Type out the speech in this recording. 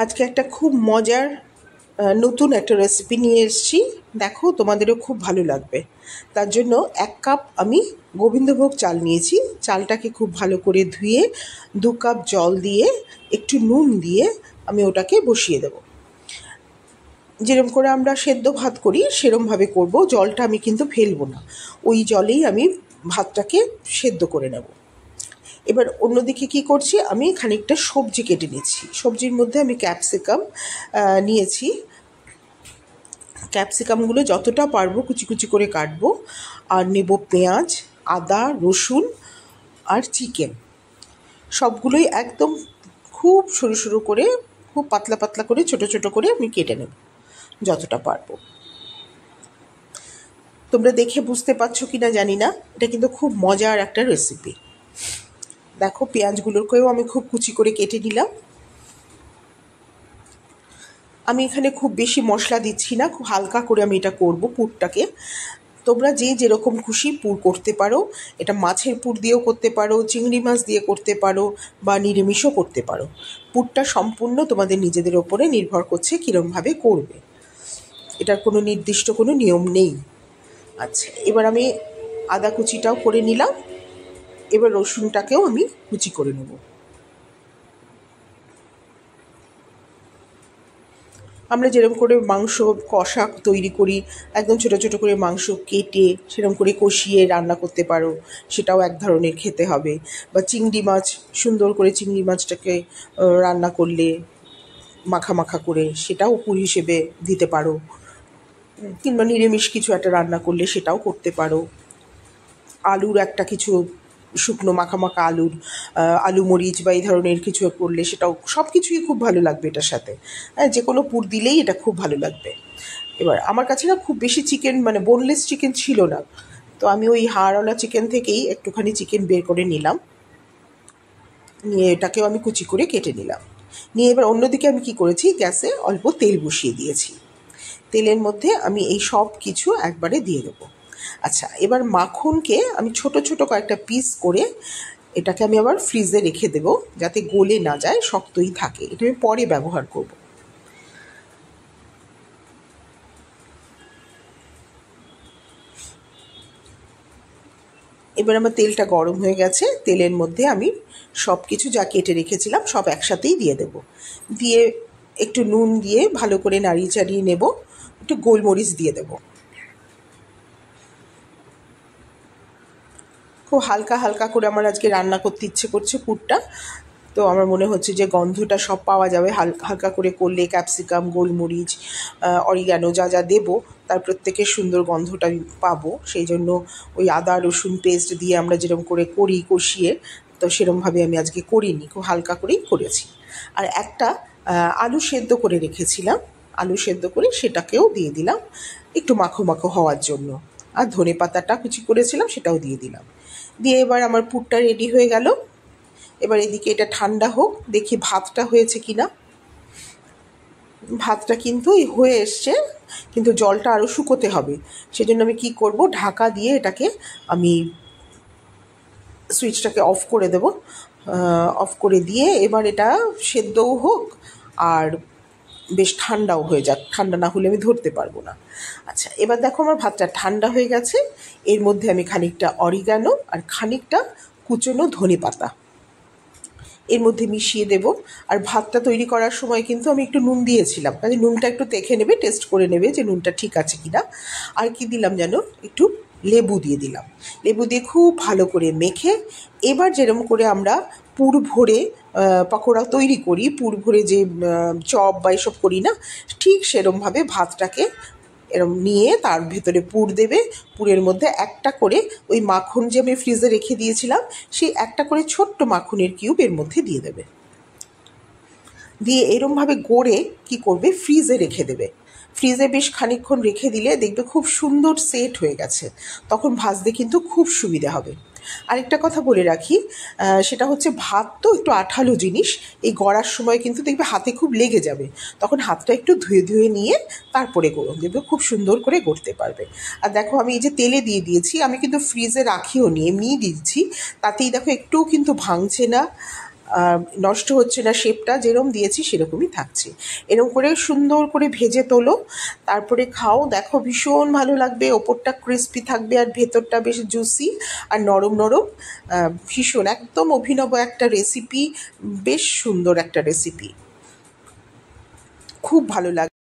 আজকে একটা খুব মজার নতুন একটা রেসিপি নিয়ে এসেছি। দেখো, তোমাদেরও খুব ভালো লাগবে। তার জন্য 1 কাপ আমি গোবিন্দভোগ চাল নিয়েছি। চালটাকে খুব ভালো করে ধুয়ে 2 কাপ জল দিয়ে একটু নুন দিয়ে আমি ওটাকে বসিয়ে দেব। যেরকম করে আমরা সেদ্ধ ভাত করি সেরমভাবে করব। জলটা আমি কিন্তু ফেলবো না, ওই জলেই আমি ভাতটাকে সেদ্ধ করে নেব। এবার অন্যদিকে কি করছি, আমি খানিকটা সবজি কেটে নিচ্ছি। সবজির মধ্যে আমি ক্যাপসিকাম নিয়েছি। ক্যাপসিকামগুলো যতটা পারবো কুচি কুচি করে কাটবো। আর নেব পেঁয়াজ, আদা, রসুন আর চিকেন। সবগুলোই একদম খুব সরু সরু করে, খুব পাতলা পাতলা করে, ছোট ছোট করে আমি কেটে নেব যতটা পারবো। তোমরা দেখে বুঝতে পারছো কি না জানি না, এটা কিন্তু খুব মজার একটা রেসিপি। দেখো, পেঁয়াজগুলোকেও আমি খুব কুচি করে কেটে নিলাম। আমি এখানে খুব বেশি মশলা দিচ্ছি না, খুব হালকা করে আমি এটা করব পুরটাকে। তোমরা যে যেরকম খুশি পুর করতে পারো। এটা মাছের পুর দিয়েও করতে পারো, চিংড়ি মাছ দিয়ে করতে পারো, বা নিরামিষও করতে পারো। পুরটা সম্পূর্ণ তোমাদের নিজেদের ওপরে নির্ভর করছে কীরমভাবে করবে। এটার কোনো নির্দিষ্ট কোনো নিয়ম নেই। আচ্ছা, এবার আমি আদা কুচিটাও করে নিলাম। এবার রসুনটাকেও আমি কুচি করে নেব। আমরা যেরকম করে মাংস কষা তৈরি করি, একদম ছোটো ছোটো করে মাংস কেটে সেরকম করে কষিয়ে রান্না করতে পারো, সেটাও এক ধরনের খেতে হবে। বা চিংড়ি মাছ, সুন্দর করে চিংড়ি মাছটাকে রান্না করলে মাখা মাখা করে, সেটাও পুর হিসেবে দিতে পারো। কিংবা নিরামিষ কিছু একটা রান্না করলে সেটাও করতে পারো। আলুর একটা কিছু শুকনো মাখা মাখা আলু মরিচ বা এই ধরনের কিছু করলে সেটাও, সব কিছুই খুব ভালো লাগবে এটার সাথে। হ্যাঁ, যে কোনো পুর দিলেই এটা খুব ভালো লাগবে। এবার আমার কাছে না খুব বেশি চিকেন, মানে বোনলেস চিকেন ছিল না, তো আমি ওই হাড়ওয়ালা চিকেন থেকেই একটুখানি চিকেন বের করে নিলাম। নিয়ে এটাকেও আমি কুচি করে কেটে নিলাম। নিয়ে এবার অন্যদিকে আমি কি করেছি, গ্যাসে অল্প তেল বসিয়ে দিয়েছি। তেলের মধ্যে আমি এই সব কিছু একবারে দিয়ে দেবো। আচ্ছা, এবার মাখনকে আমি ছোট ছোট কয়েকটা পিস করে এটাকে আমি আবার ফ্রিজে রেখে দেবো, যাতে গলে না যায়, শক্তই থাকে। এটা আমি পরে ব্যবহার করব। এবার আমার তেলটা গরম হয়ে গেছে। তেলের মধ্যে আমি সব কিছু যা কেটে রেখেছিলাম সব একসাথেই দিয়ে দেব। দিয়ে একটু নুন দিয়ে ভালো করে নাড়িয়ে চাড়িয়ে নেব। একটু গোলমরিচ দিয়ে দেব। খুব হালকা হালকা করে আমার আজকে রান্না করতে ইচ্ছে করছে পুরটা। তো আমার মনে হচ্ছে যে গন্ধটা সব পাওয়া যাবে হালকা করে করলে। ক্যাপসিকাম, গোলমরিচ, অরিগ্যানো যা যা দেবো তার প্রত্যেকের সুন্দর গন্ধটা আমি পাবো। সেই জন্য ওই আদা রসুন পেস্ট দিয়ে আমরা যেরকম করে করি কষিয়ে, তো সেরমভাবে আমি আজকে করিনি, খুব হালকা করেই করেছি। আর একটা আলু সেদ্ধ করে রেখেছিলাম, আলু সেদ্ধ করে সেটাকেও দিয়ে দিলাম একটু মাখো মাখো হওয়ার জন্য। আর ধনেপাতাটা কুচি করেছিলাম সেটাও দিয়ে দিলাম। দিয়ে এবার আমার পুরটা রেডি হয়ে গেল। এবার এদিকে এটা ঠান্ডা হোক, দেখি ভাতটা হয়েছে কিনা। ভাতটা কিন্তু হয়ে এসছে, কিন্তু জলটা আরও শুকোতে হবে। সেজন্য আমি কি করব, ঢাকা দিয়ে এটাকে আমি সুইচটাকে অফ করে দেব। অফ করে দিয়ে এবার এটা সেদ্ধও হোক আর বেশ ঠান্ডাও হয়ে যাক। ঠান্ডা না হলে আমি ধরতে পারবো না। আচ্ছা, এবার দেখো আমার ভাতটা ঠান্ডা হয়ে গেছে। এর মধ্যে আমি খানিকটা অরিগ্যানো আর খানিকটা কুচনো ধনেপাতা এর মধ্যে মিশিয়ে দেব। আর ভাতটা তৈরি করার সময় কিন্তু আমি একটু নুন দিয়েছিলাম, কাজে নুনটা একটু দেখে নেবে, টেস্ট করে নেবে যে নুনটা ঠিক আছে কিনা। আর কি দিলাম যেন, একটু লেবু দিয়ে দিলাম। লেবু দিয়ে খুব ভালো করে মেখে, এবার যেরকম করে আমরা পুর ভরে পকোড়া তৈরি করি, পুর ভরে যে চপ বা এসব করি না, ঠিক সেরমভাবে ভাতটাকে এরম নিয়ে তার ভেতরে পুর দেবে। পুরের মধ্যে একটা করে ওই মাখন যে আমি ফ্রিজে রেখে দিয়েছিলাম, সেই একটা করে ছোট্ট মাখনের কিউব এর মধ্যে দিয়ে দেবে। দিয়ে এরমভাবে গড়ে কি করবে, ফ্রিজে রেখে দেবে। ফ্রিজে বেশ খানিকক্ষণ রেখে দিলে দেখবে খুব সুন্দর সেট হয়ে গেছে। তখন ভাজতে কিন্তু খুব সুবিধা হবে। আরেকটা কথা বলে রাখি, সেটা হচ্ছে ভাত তো একটু আঠালো জিনিস, এই গড়ার সময় কিন্তু দেখবে হাতে খুব লেগে যাবে। তখন হাতটা একটু ধুয়ে ধুয়ে নিয়ে তারপরে গড়ো, দেখবে খুব সুন্দর করে গড়তে পারবে। আর দেখো, আমি এই যে তেলে দিয়ে দিয়েছি, আমি কিন্তু ফ্রিজে রাখিও নি, এমনিই দিচ্ছি। তাতেই দেখো একটুও কিন্তু ভাঙছে না। নষ্ট হচ্ছে না, শেপটা যেরকম দিয়েছি সেরকমই থাকছে। এরকম করে সুন্দর করে ভেজে তোলো, তারপরে খাও, দেখো ভীষণ ভালো লাগবে। ওপরটা ক্রিস্পি থাকবে আর ভেতরটা বেশ জুসি আর নরম নরম। ভীষণ একদম অভিনব একটা রেসিপি, বেশ সুন্দর একটা রেসিপি, খুব ভালো লাগে।